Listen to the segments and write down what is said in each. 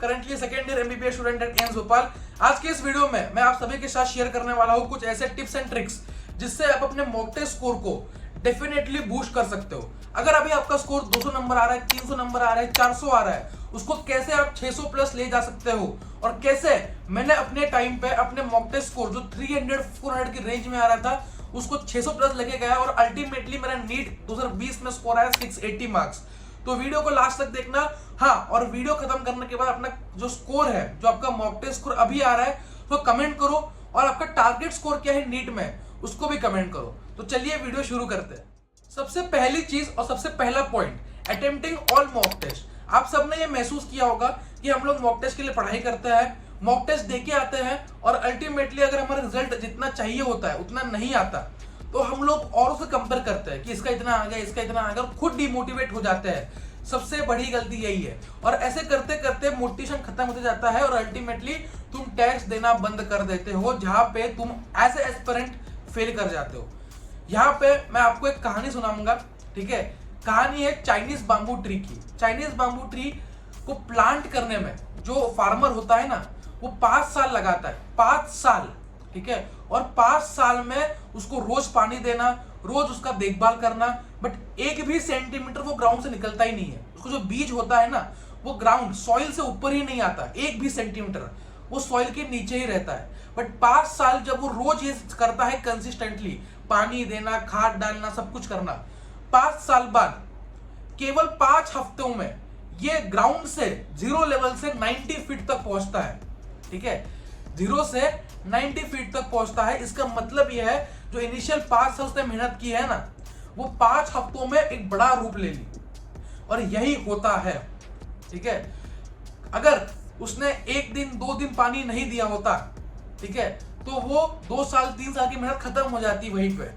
Currently second year MBBS student at AIIMS Bhopal. आज के इस वीडियो में मैं आप सभी के साथ शेयर करने वाला हूं कुछ ऐसे टिप्स एंड ट्रिक्स जिससे आप अपने मॉक टेस्ट स्कोर को डेफिनेटली बूस्ट कर सकते हो। अगर अभी आपका स्कोर 200 नंबर आ रहा है, 300 नंबर आ रहा है, 400 आ रहा है, उसको कैसे आप 600 प्लस ले जा सकते हो और कैसे मैंने अपने टाइम पे अपने मॉक टेस्ट स्कोर जो 300-400 की रेंज में आ रहा था उसको 600 प्लस लेके गया और अल्टीमेटली मेरा नीट 2020 में स्कोर आया 680 मार्क्स। तो वीडियो को लास्ट तक देखना। हाँ, और वीडियो खत्म करने के बाद अपना जो स्कोर है, जो आपका मॉक टेस्ट स्कोर अभी आ रहा है, तो कमेंट करो और आपका टारगेट स्कोर क्या है नीट में उसको भी कमेंट करो। तो चलिए वीडियो शुरू करते हैं। सबसे पहली चीज और सबसे पहला point, attempting all mock test. आप सबने ये महसूस किया होगा कि हम लोग मॉक टेस्ट के लिए पढ़ाई करते हैं, मॉक टेस्ट देके आते हैं और अल्टीमेटली अगर हमारा रिजल्ट जितना चाहिए होता है उतना नहीं आता तो हम लोग औरों से कंपेयर करते हैं कि इसका इतना आ गया, इसका इतना आ गया, और खुद डिमोटिवेट हो जाते हैं। सबसे बड़ी गलती यही है और ऐसे करते करते मोटिवेशन खत्म होते जाता है और अल्टीमेटली तुम टेस्ट देना बंद कर देते हो, जहां पे तुम एज ए एस्पिरेंट फेल कर जाते हो। यहाँ पे मैं आपको एक कहानी सुनाऊंगा, ठीक है। कहानी है चाइनीज बाम्बू ट्री की। चाइनीज बाम्बू ट्री को प्लांट करने में जो फार्मर होता है ना, वो 5 साल लगाता है, 5 साल, ठीक है। और 5 साल में उसको रोज पानी देना, रोज उसका देखभाल करना, बट एक भी सेंटीमीटर वो ग्राउंड से निकलता ही नहीं है। उसको जो बीज होता है ना, वो ग्राउंड सॉइल से ऊपर ही नहीं आता, एक भी सेंटीमीटर वो सॉइल के नीचे ही रहता है। बट 5 साल जब वो रोज ये करता है कंसिस्टेंटली, पानी देना, खाद डालना, सब कुछ करना, 5 साल बाद केवल 5 हफ्तों में ये ग्राउंड से जीरो लेवल से 90 फीट तक पहुंचता है, ठीक है। जीरो से 90 फीट तक पहुंचता है। इसका मतलब यह है जो इनिशियल 5 साल उसने मेहनत की है ना, वो 5 हफ्तों में एक बड़ा रूप ले ली। और यही होता है, ठीक है। अगर उसने 1 दिन 2 दिन पानी नहीं दिया होता, ठीक है, तो वो 2 साल 3 साल की मेहनत खत्म हो जाती वहीं पे,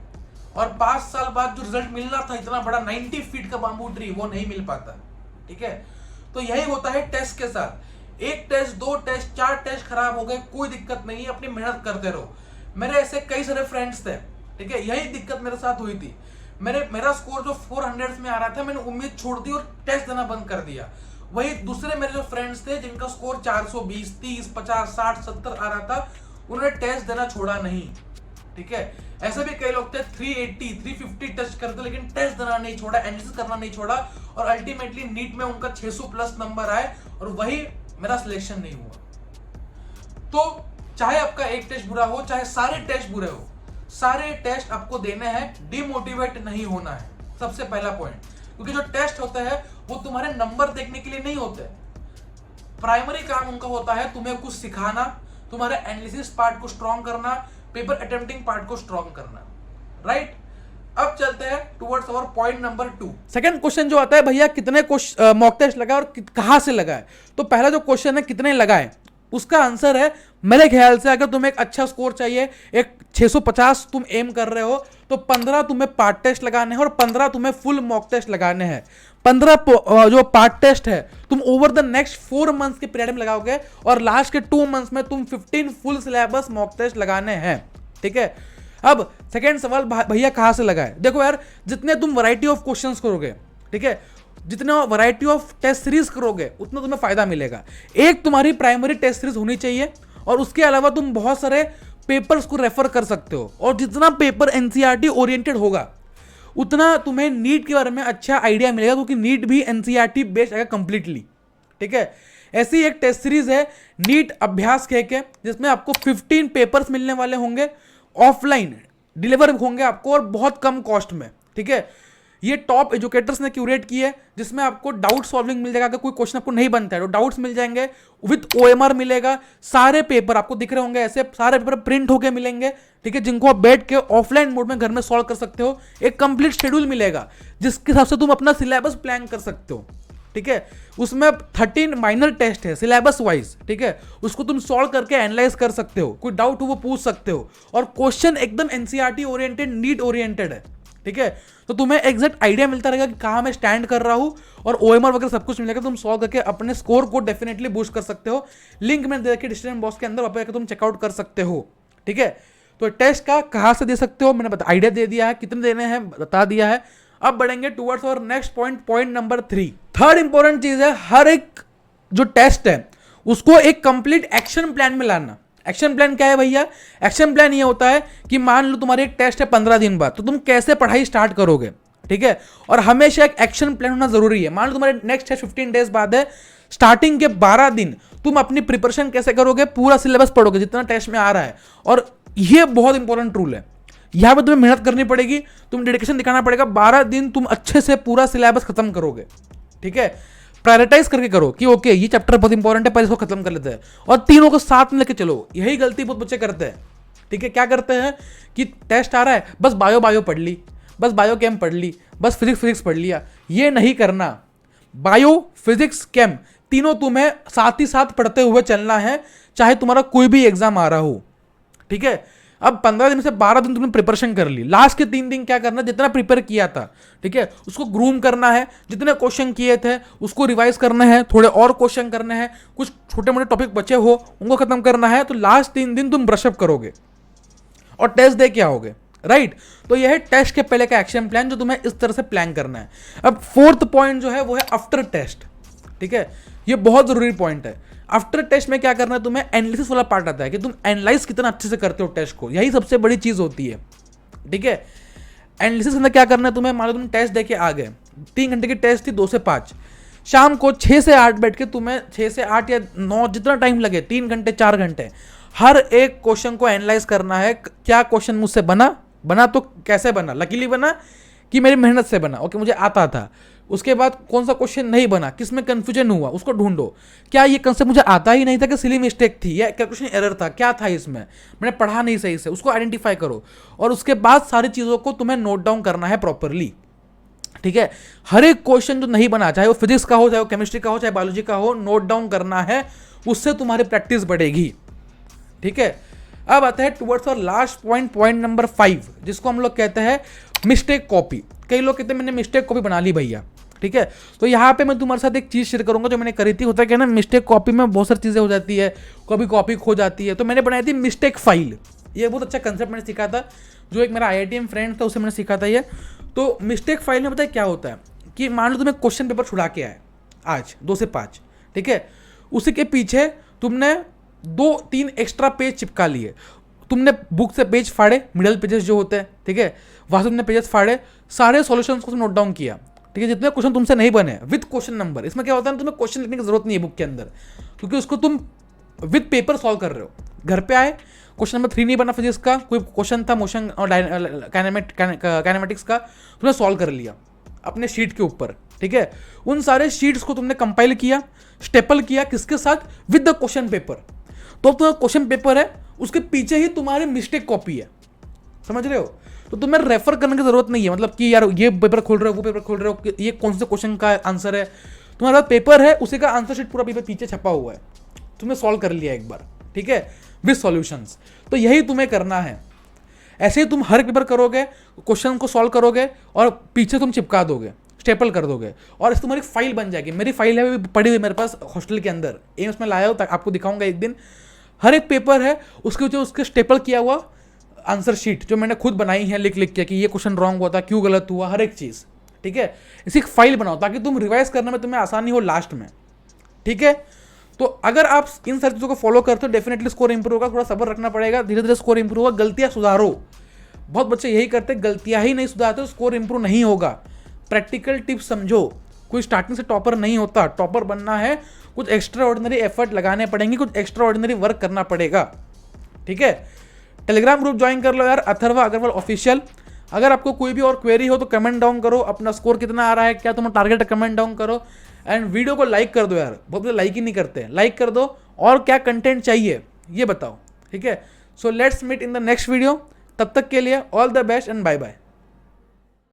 और 5 साल बाद जो रिजल्ट मिलना था इतना बड़ा 90 फीट का बाम्बू ट्री, वो नहीं मिल पाता, ठीक है। तो यही होता है टेस्ट के साथ। 1 टेस्ट, 2 टेस्ट, 4 टेस्ट खराब हो गए, कोई दिक्कत नहीं है, अपनी मेहनत करते रहो। मेरे ऐसे कई सारे फ्रेंड्स थे, ठीक है, यही दिक्कत मेरे साथ हुई थी। मेरा स्कोर जो 400 में आ रहा था, मैंने उम्मीद छोड़ दी और टेस्ट देना बंद कर दिया। वही दूसरे मेरे जो फ्रेंड्स थे जिनका स्कोर 420, 30, 50, 60, 70 आ रहा था, उन्होंने टेस्ट देना छोड़ा नहीं, ठीक है। ऐसे भी कई लोग थे 380, 350 टेस्ट करते लेकिन टेस्ट देना नहीं छोड़ा, एनालिसिस करना नहीं छोड़ा, और अल्टीमेटली नीट में उनका 600 प्लस नंबर आए और वही मेरा सिलेक्शन नहीं हुआ। तो चाहे आपका एक टेस्ट बुरा हो, चाहे सारे टेस्ट बुरे हो, सारे टेस्ट आपको देने हैं, डिमोटिवेट नहीं होना है, सबसे पहला पॉइंट। क्योंकि जो टेस्ट होते हैं वो तुम्हारे नंबर देखने के लिए नहीं होते। प्राइमरी काम उनका होता है तुम्हें कुछ सिखाना, तुम्हारे एनालिसिस पार्ट को स्ट्रॉन्ग करना, पेपर अटेम्प्टिंग पार्ट को स्ट्रॉन्ग करना, राइट। अब चलते हैं towards our point number 2। Second question जो आता है, भैया कितने मॉक टेस्ट लगाए और कहां से लगाए। तो पहला जो क्वेश्चन है कितने लगाए, उसका आंसर है मेरे ख्याल से अगर तुम्हें एक अच्छा स्कोर चाहिए, एक 650 तुम एम कर रहे हो, तो 15 तुम्हें पार्ट टेस्ट लगाने हैं और 15 तुम्हें फुल मॉक टेस्ट लगाने हैं। 15 जो पार्ट टेस्ट है तुम ओवर द नेक्स्ट 4 मंथ्स के पीरियड में लगाओगे और लास्ट के 2 मंथ्स में तुम 15 फुल सिलेबस मॉक टेस्ट लगाने हैं, ठीक है। अब सेकेंड सवाल, भैया कहां से लगाए। देखो यार, जितने तुम वैरायटी ऑफ क्वेश्चंस करोगे, ठीक है, जितना वैरायटी ऑफ टेस्ट सीरीज करोगे उतना तुम्हें फायदा मिलेगा। एक तुम्हारी प्राइमरी टेस्ट सीरीज होनी चाहिए और उसके अलावा तुम बहुत सारे पेपर्स को रेफर कर सकते हो, और जितना पेपर एनसीईआरटी ओरिएंटेड होगा उतना तुम्हें नीट के बारे में अच्छा आइडिया मिलेगा, क्योंकि नीट भी एनसीईआरटी बेस्ड आएगा कंप्लीटली, ठीक है। ऐसी एक टेस्ट सीरीज है नीट अभ्यास कह के, जिसमें आपको 15 पेपर्स मिलने वाले होंगे, ऑफलाइन डिलीवर होंगे आपको और बहुत कम कॉस्ट में, ठीक है। ये टॉप एजुकेटर्स ने क्यूरेट की है, जिसमें आपको डाउट सॉल्विंग मिल जाएगा। अगर कोई क्वेश्चन आपको नहीं बनता है तो डाउट्स मिल जाएंगे, विद ओएमआर मिलेगा। सारे पेपर आपको दिख रहे होंगे, ऐसे सारे पेपर प्रिंट होके मिलेंगे, ठीक है, जिनको आप बैठ के ऑफलाइन मोड में घर में सॉल्व कर सकते हो। एक कंप्लीट शेड्यूल मिलेगा जिसके हिसाब से तुम अपना सिलेबस प्लान कर सकते हो, ठीक है। उसमें 13 माइनर टेस्ट है सिलेबस वाइज, ठीक है, उसको तुम सॉल्व करके एनालाइज कर सकते हो, कोई डाउट हो वो पूछ सकते हो, और क्वेश्चन एकदम एनसीईआरटी ओरिएंटेड, नीट ओरिएंटेड है, ठीक है। तो तुम्हें एग्जैक्ट आइडिया मिलता रहेगा कि कहां मैं स्टैंड कर रहा हूं, और ओएमआर वगैरह सब कुछ मिलेगा। तुम सॉल्व करके अपने स्कोर को डेफिनेटली बूस्ट कर सकते हो। लिंक मैंने दे रखी डिस्क्रिप्शन बॉक्स के अंदर, वहां पर तुम चेकआउट कर सकते हो, ठीक है। तो टेस्ट का कहां से दे सकते हो मैंने आइडिया दे दिया है, कितने देने हैं बता दिया है। अब बढ़ेंगे टुवर्ड्स और next point, point number 3। Third important चीज है, हर एक जो टेस्ट है उसको एक कंप्लीट एक्शन प्लान में लाना। एक्शन प्लान क्या है भैया? एक्शन प्लान ये होता है कि मान लो तुम्हारी एक टेस्ट है 15 दिन बाद, तो तुम कैसे पढ़ाई स्टार्ट करोगे, ठीक है। और हमेशा एक एक्शन प्लान होना जरूरी है। मान लो तुम्हारे नेक्स्ट टेस्ट 15 डेज बाद है, स्टार्टिंग के 12 दिन तुम अपनी प्रिपरेशन कैसे करोगे, पूरा सिलेबस पढ़ोगे जितना टेस्ट में आ रहा है। और ये बहुत इंपॉर्टेंट रूल है, यहां पे तुम्हें मेहनत करनी पड़ेगी, तुम डेडिकेशन दिखाना पड़ेगा। 12 दिन तुम अच्छे से पूरा सिलेबस खत्म करोगे, ठीक है। प्रायोरिटाइज करके करो कि ओके ये चैप्टर बहुत इंपॉर्टेंट है, पर इसको खत्म कर लेते हैं, और तीनों को साथ में लेके चलो। यही गलती बहुत बच्चे करते हैं, ठीक है। क्या करते हैं कि टेस्ट आ रहा है, बस बायो पढ़ ली, बस बायो केम पढ़ ली, बस फिजिक्स पढ़ लिया। ये नहीं करना। बायो, फिजिक्स, केम तीनों तुम्हें साथ ही साथ पढ़ते हुए चलना है, चाहे तुम्हारा कोई भी एग्जाम आ रहा हो, ठीक है। अब 15 दिन से 12 दिन तुमने प्रिपरेशन कर ली, लास्ट के 3 दिन क्या करना, जितना प्रिपेयर किया था, ठीक है, उसको ग्रूम करना है। जितने क्वेश्चन किए थे उसको रिवाइज करना है, थोड़े और क्वेश्चन करने हैं, कुछ छोटे मोटे टॉपिक बचे हो उनको खत्म करना है। तो लास्ट 3 दिन तुम ब्रशअप करोगे और टेस्ट दे के आओगे, राइट। तो यह है टेस्ट के पहले का एक्शन प्लान, जो तुम्हें इस तरह से प्लान करना है। अब 4th पॉइंट जो है वो है आफ्टर टेस्ट, ठीक है। ये बहुत जरूरी पॉइंट है। आफ्टर टेस्ट में क्या करना है, तुम्हें एनालिसिस वाला पार्ट आता है कि तुम एनालाइज कितना अच्छे से करते हो टेस्ट को, यही सबसे बड़ी चीज होती है, ठीक है। एनालिसिस के अंदर क्या करना है तुम्हें, मान लो तुम टेस्ट देके आ गए, 3 घंटे की टेस्ट थी 2 से 5, शाम को 6 से 8 बैठ के तुम्हें 6 से 8 या 9 जितना टाइम लगे, 3 घंटे 4 घंटे, हर एक क्वेश्चन को एनालाइज करना है। क्या क्वेश्चन मुझसे बना तो कैसे बना, लकीली बना कि मेरी मेहनत से बना, ओके मुझे आता था। उसके बाद कौन सा क्वेश्चन नहीं बना, किसमें कंफ्यूजन हुआ, उसको ढूंढो। क्या ये कंसेप्ट मुझे आता ही नहीं था कि सिली मिस्टेक थी, या कैलकुलेशन एरर था, क्या था इसमें, मैंने पढ़ा नहीं सही से, उसको आइडेंटिफाई करो। और उसके बाद सारी चीज़ों को तुम्हें नोट डाउन करना है प्रॉपरली, ठीक है। हर एक क्वेश्चन जो नहीं बना, चाहे वो फिजिक्स का हो, चाहे वो केमिस्ट्री का हो, चाहे बायोलॉजी का हो, नोट डाउन करना है, उससे तुम्हारी प्रैक्टिस बढ़ेगी, ठीक है। अब आता है टुवर्ड्स और लास्ट पॉइंट नंबर 5, जिसको हम लोग कहते हैं मिस्टेक कॉपी। कई लोग कहते हैं मैंने मिस्टेक कॉपी बना ली भैया, ठीक है। तो यहाँ पे मैं तुम्हारे साथ एक चीज़ शेयर करूंगा जो मैंने करी थी। होता है क्या ना, मिस्टेक कॉपी में बहुत सारी चीज़ें हो जाती है, कभी कॉपी खो जाती है, तो मैंने बनाई थी मिस्टेक फाइल। ये बहुत अच्छा कंसेप्ट मैंने सीखा था, जो एक मेरा IITM फ्रेंड था, उससे मैंने सीखा था ये। तो मिस्टेक फाइल में पता है क्या होता है कि मान लो तुम्हें क्वेश्चन पेपर छुड़ा के आए आज 2 से 5, ठीक है। उसी के पीछे तुमने 2-3 एक्स्ट्रा पेज चिपका लिए, तुमने बुक से पेज फाड़े, मिडल पेजेस जो होते हैं, ठीक है, वहाँ से तुमने पेजेस फाड़े, सारे सॉल्यूशंस को नोट डाउन किया, ठीक है। जितने क्वेश्चन तुमसे नहीं बने विद क्वेश्चन नंबर, इसमें क्या होता है तुम्हें क्वेश्चन लिखने की जरूरत नहीं है बुक के अंदर, क्योंकि उसको तुम विद पेपर सॉल्व कर रहे हो। घर पे आए, क्वेश्चन नंबर 3 नहीं बना फिजिक्स का, कोई क्वेश्चन था मोशन और काइनेमेटिक्स का, तुमने सॉल्व कर लिया अपने शीट के ऊपर, ठीक है। उन सारे शीट्स को तुमने कंपाइल किया, स्टेपल किया, किसके साथ, विद द क्वेश्चन पेपर। तो तुम्हारा क्वेश्चन पेपर है, उसके पीछे ही तुम्हारी मिस्टेक कॉपी है, समझ रहे हो। तो तुम्हें रेफर करने की जरूरत नहीं है, मतलब कि यार ये पेपर खोल रहे हो, वो पेपर खोल रहे हो, ये कौन से क्वेश्चन का आंसर है, तुम्हारे पास पेपर है, उसी का आंसर शीट पूरा पेपर पीछे छपा हुआ है, तुमने सॉल्व कर लिया एक बार, ठीक है, विद सॉल्यूशंस। तो यही तुम्हें करना है। ऐसे ही तुम हर पेपर करोगे, क्वेश्चन को सॉल्व करोगे और पीछे तुम चिपका दोगे, स्टेपल कर दोगे, और इस तुम्हारी फाइल बन जाएगी। मेरी फाइल है पड़ी हुई मेरे पास हॉस्टल के अंदर, एम्स में लाया हो, आपको दिखाऊंगा एक दिन। हर एक पेपर है, उसके ऊपर उसके स्टेपल किया हुआ आंसर शीट जो मैंने खुद बनाई है, लिख के कि ये क्वेश्चन रॉन्ग हुआ था, क्यों गलत हुआ, हर एक चीज़, ठीक है। इसी एक फाइल बनाओ ताकि तुम रिवाइज करने में तुम्हें आसानी हो लास्ट में, ठीक है। तो अगर आप इन सारी चीज़ों को फॉलो करते हो, डेफिनेटली स्कोर इंप्रूव होगा। थोड़ा सब्र रखना पड़ेगा, धीरे धीरे स्कोर इंप्रूव होगा। गलतियां सुधारो, बहुत बच्चे यही करते हैं, गलतियां ही नहीं सुधारते, स्कोर इंप्रूव नहीं होगा। प्रैक्टिकल टिप्स समझो, कोई स्टार्टिंग से टॉपर नहीं होता। टॉपर बनना है, कुछ एक्स्ट्रा ऑर्डिनरी एफर्ट लगाने पड़ेंगे, कुछ एक्स्ट्रा ऑर्डिनरी वर्क करना पड़ेगा, ठीक है। टेलीग्राम ग्रुप ज्वाइन कर लो यार, अथर्वा अग्रवाल ऑफिशियल। अगर आपको कोई भी और क्वेरी हो तो कमेंट डाउन करो, अपना स्कोर कितना आ रहा है, क्या तुम्हारा टारगेट है, कमेंट डाउन करो। एंड वीडियो को लाइक कर दो यार, बहुत लोग लाइक ही नहीं करते, लाइक कर दो। और क्या कंटेंट चाहिए ये बताओ, ठीक है। So let's meet in the next video, तब तक के लिए all the best and bye bye.